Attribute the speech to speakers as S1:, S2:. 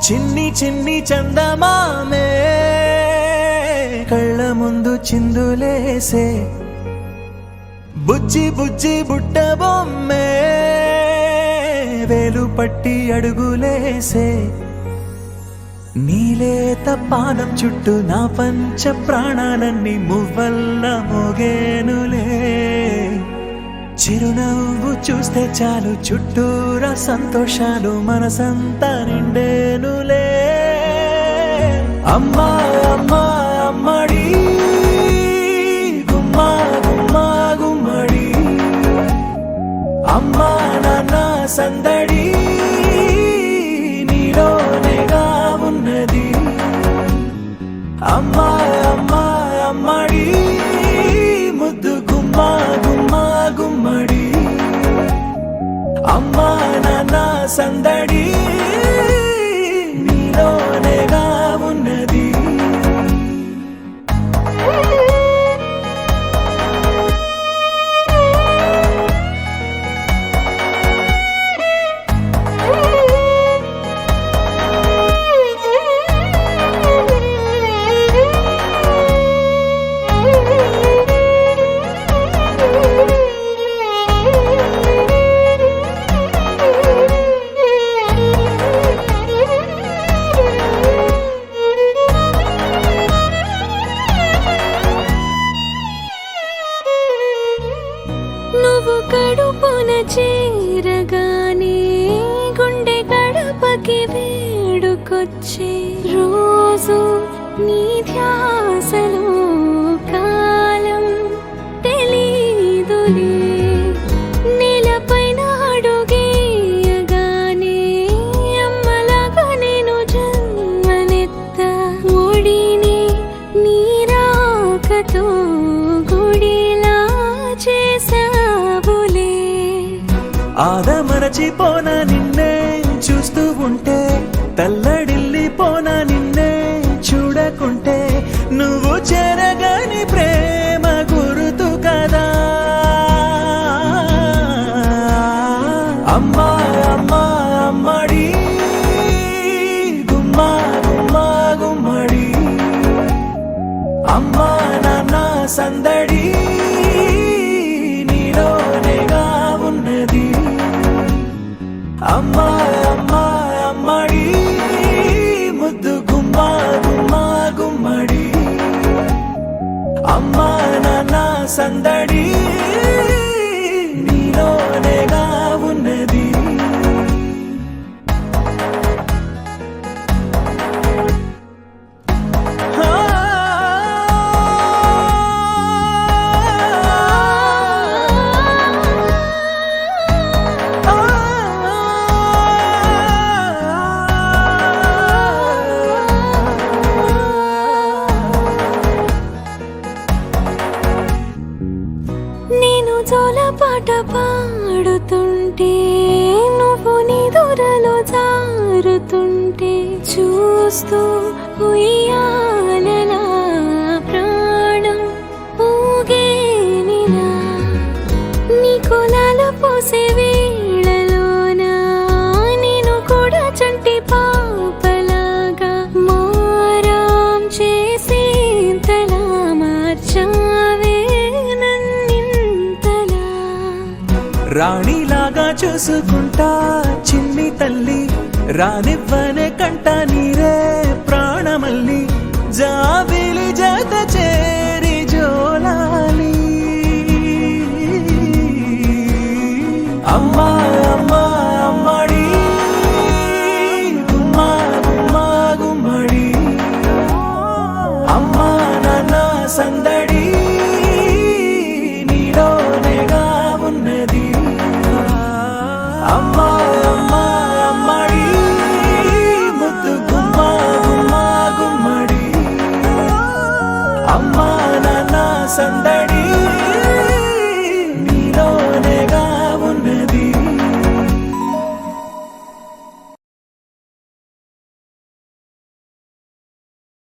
S1: చిన్ని చిన్ని చందమామే కళ్ళ ముందు చిందులేసే బుజ్జి బుజ్జి బుట్ట బొమ్మే వేలు పట్టి అడుగులేసే నీలేత పానం చుట్టూ నా పంచ ప్రాణాలన్నీ మువ్వల్ల మోగేనులే చిరునవ్వు చూస్తే చాలు చుట్టూరా సంతోషాలు మనసంతా నిండేనులే అమ్మా అమ్మా అమ్మడి గుమ్మా గుమ్మా గుమ్మడి అమ్మా నాన్న సందడి నీలోనేగా ఉన్నది అమ్మా అమ్మా అమ్మడి ముద్దు గుమ్మా గుమ్మా గుమ్మడి అమ్మా నాన్న సందడి నీలోనేగా ఉన్నది
S2: నువ్వు కడుపున చేరగానే గుండె గడపకి వేడుకొచ్చే రోజు నీ ధ్యాసలో కాలం తెలీదులే నేలపైన అడుగేయగానే అమ్మలాగా నేను జన్మనెత్త ఒడిని నీ రాకతో గుడిలా చేసావులే
S1: ఆదమరచిపోనా నిన్నే చూస్తూ ఉంటే తల్లడిల్లిపోనా నిన్నే చూడకుంటే నువ్వు చెరగని ప్రేమ గురుతు కదా అమ్మా అమ్మా అమ్మడి గుమ్మా గుమ్మా గుమ్మడి అమ్మా నాన్న సందడి నీలోనేగా ఉన్నది అమ్మా అమ్మా అమ్మడి ముద్దు గుమ్మా గుమ్మా గుమ్మడి అమ్మా నాన్న సందడి నీలోనేగా ఉన్నది
S2: నేను జోలపాట పాడుతుంటే నువ్వు నిదురలో జారుతుంటే చూస్తూ ఉయ్యాలలా ప్రాణం ఊగేనిలా నీ కులాలు పోసే వేళలోనా నేను కూడా చంటి పాపలాగా మారాం చేసేంతలా మార్చావే
S1: రాణిలాగా చూసుకుంటా చిన్ని తల్లి రానివ్వనే కంట నీరే ప్రాణమల్లి జాబిలి జత చేరి జోలాలి అమ్మా అమ్మా అమ్మడి గుమ్మా గుమ్మా గుమ్మడి అమ్మా నాన్న సందడి నీలోనేగా ఉన్నది అమ్మా అమ్మా అమ్మడి ముద్దు గుమ్మా గుమ్మా గుమ్మడి అమ్మా నాన్న సందడి